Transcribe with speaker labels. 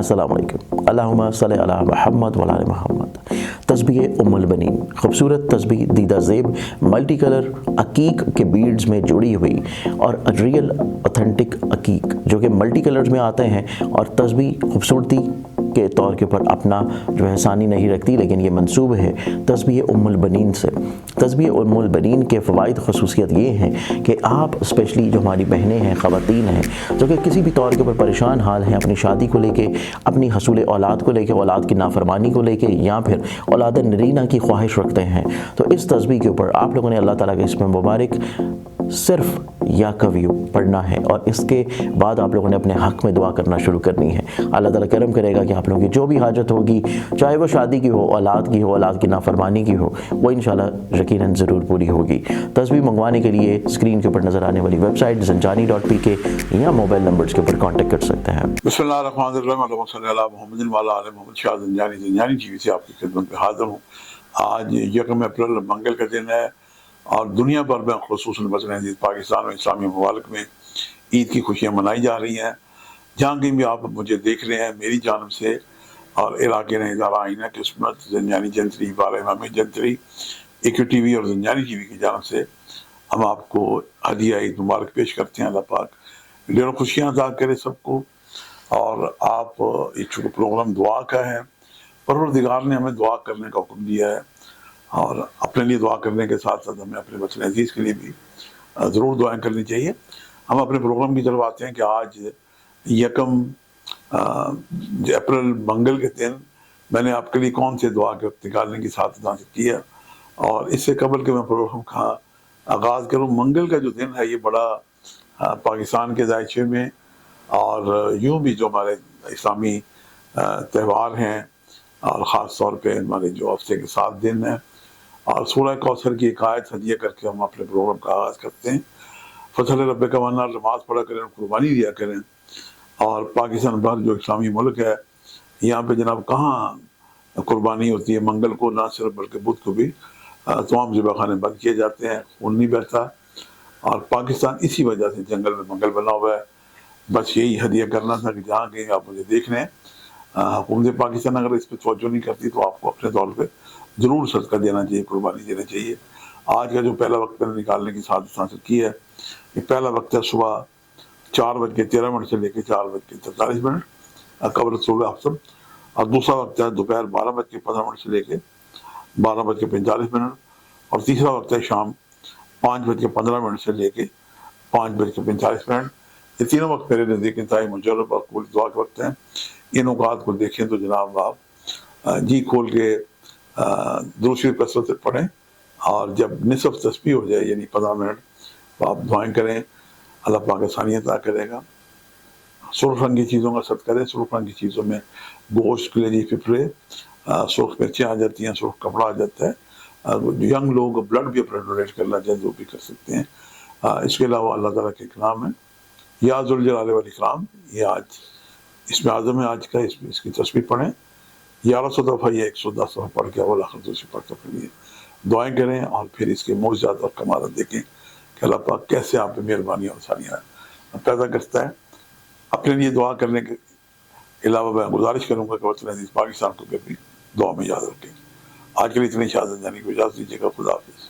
Speaker 1: السلام علیکم۔ اللہم صلی علی محمد وعلی آل محمد۔ تسبیح ام البنین، خوبصورت تسبیح دیدہ زیب ملٹی کلر عقیق کے بیڈز میں جڑی ہوئی اور ریئل اوتھینٹک عقیق جو کہ ملٹی کلرز میں آتے ہیں، اور تسبیح خوبصورتی کے طور کے اوپر اپنا جو ہے ثانی نہیں رکھتی، لیکن یہ منسوب ہے تسبیح ام البنین سے۔ تسبیح ام البنین کے فوائد خصوصیت یہ ہیں کہ آپ اسپیشلی جو ہماری بہنیں ہیں، خواتین ہیں، جو کہ کسی بھی طور کے اوپر پریشان حال ہیں اپنی شادی کو لے کے، اپنی حصول اولاد کو لے کے، اولاد کی نافرمانی کو لے کے، یا پھر اولاد نرینہ کی خواہش رکھتے ہیں، تو اس تسبیح کے اوپر آپ لوگوں نے اللہ تعالیٰ کے اسم مبارک صرف یا کویو پڑھنا ہے، اور اس کے بعد آپ لوگوں نے اپنے حق میں دعا کرنا شروع کرنی ہے۔ اللہ تعالیٰ کرم کرے گا کہ آپ لوگوں کی جو بھی حاجت ہوگی، چاہے وہ شادی کی ہو، اولاد کی ہو، اولاد کی نافرمانی کی ہو، وہ انشاءاللہ یقیناً ضرور پوری ہوگی۔ تسبیح منگوانے کے لیے اسکرین کے اوپر نظر آنے والی ویب سائٹ zanjani.pk یا موبائل نمبرز کے اوپر کانٹیکٹ کر سکتے ہیں۔
Speaker 2: بسم اللہ الرحمن الرحیم، اللہم صلی علی محمد وعلی آل محمد۔ شاہ زنجانی ٹی وی سے آپ کی خدمت میں حاضر ہوں۔ آج 1 اپریل منگل کا دن ہے، اور دنیا بھر میں خصوصاً وطن پاکستان میں، اسلامی ممالک میں عید کی خوشیاں منائی جا رہی ہیں۔ جہاں کہیں بھی آپ مجھے دیکھ رہے ہیں، میری جانب سے اور علاقے نے ادارہ آئینہ قسمت، زنجانی جنتری، بار امامی جنتری، ایکو ٹی وی اور زنجانی ٹی وی کی جانب سے ہم آپ کو ہدیہ عید مبارک پیش کرتے ہیں۔ اللہ پاک ڈھیروں خوشیاں عطا کرے سب کو۔ اور آپ ایک چھوٹا پروگرام دعا کا ہے، پروردگار نے ہمیں دعا کرنے کا حکم دیا ہے، اور اپنے لیے دعا کرنے کے ساتھ ساتھ ہمیں اپنے وطن عزیز کے لیے بھی ضرور دعائیں کرنی چاہیے۔ ہم اپنے پروگرام کی طرف آتے ہیں کہ آج 1 اپریل منگل کے دن میں نے آپ کے لیے کون سے دعا کے وقت نکالنے کی سعادت حاصل کی ہے۔ اور اس سے قبل کہ میں پروگرام کا آغاز کروں، منگل کا جو دن ہے یہ بڑا پاکستان کے دائچے میں اور یوں بھی جو ہمارے اسلامی تہوار ہیں، اور خاص طور پہ ہمارے جو ہفتے کے 7 دن ہیں، اور سورہ کوثر کی ایک آیت ہدیہ کر کے ہم اپنے پروگرام کا آغاز کرتے ہیں۔ فصل رب کا ونار، نماز پڑھا کریں، قربانی دیا کریں۔ اور پاکستان بھر جو اسلامی ملک ہے، یہاں پہ جناب کہاں قربانی ہوتی ہے منگل کو، نہ صرف بلکہ بدھ کو بھی تمام ذبح خانے بند کیے جاتے ہیں، خون نہیں بہتا۔ اور پاکستان اسی وجہ سے جنگل میں منگل بنا ہوا ہے۔ بس یہی ہدیہ کرنا تھا کہ جہاں کہیں آپ مجھے دیکھ رہے ہیں، حکومت پاکستان اگر اس پہ توجہ نہیں کرتی تو آپ کو اپنے طور پہ ضرور صدقہ دینا چاہیے، قربانی دینا چاہیے۔ آج کا جو پہلا وقت میں نے نکالنے کی سعادت حاصل کی ہے، یہ پہلا وقت ہے صبح 4:13 سے لے کے 4:43 قبل صبح افطر، اور دوسرا وقت ہے دوپہر 12:15 سے لے کے 12:45، اور تیسرا وقت ہے شام 5:15 سے لے کے 5:45۔ یہ تینوں وقت میرے نزدیک انتہائی مجرب اور قبول دعا کے وقت ہیں۔ ان اوقات کو دیکھیں تو جناب آپ جی کھول کے درود شریف کثرت سے پڑھیں، اور جب نصف تسبیح ہو جائے یعنی 15 منٹ تو آپ دعائیں کریں، اللہ پاک آسانی عطا کرے گا۔ سرخ رنگی چیزوں کا صدقہ کریں۔ سرخ رنگی چیزوں میں گوشت، کلیجی، پھپھڑے، سرخ مرچیں آ جاتی ہیں، سرخ کپڑا آ جاتا ہے۔ ینگ لوگ بلڈ بھی اپنا ڈونیٹ کرنا چاہیں جو بھی کر سکتے ہیں۔ اس کے علاوہ اللہ تعالیٰ کے کلام ہے یا ذوالجلال والاکرام، یہ آج اس میں اعظم ہے آج کا، اس کی تسبیح پڑھیں، 1100 دفعہ یا 110 دفعہ پڑھ کے اول آخر دوسری پڑھ کے اپنے لیے دعائیں کریں، اور پھر اس کے معجزات اور کمالات دیکھیں کہ اللہ پاک کیسے آپ پہ مہربانی اور آسانیاں پیدا کرتا ہے۔ اپنے لیے دعا کرنے کے علاوہ میں گزارش کروں گا کہ وطن عزیز پاکستان کو بھی دعا میں یاد رکھیں۔ آج کے لیے اتنی اجازت دینے کی اجازت دیجیے گا۔ خدا حافظ۔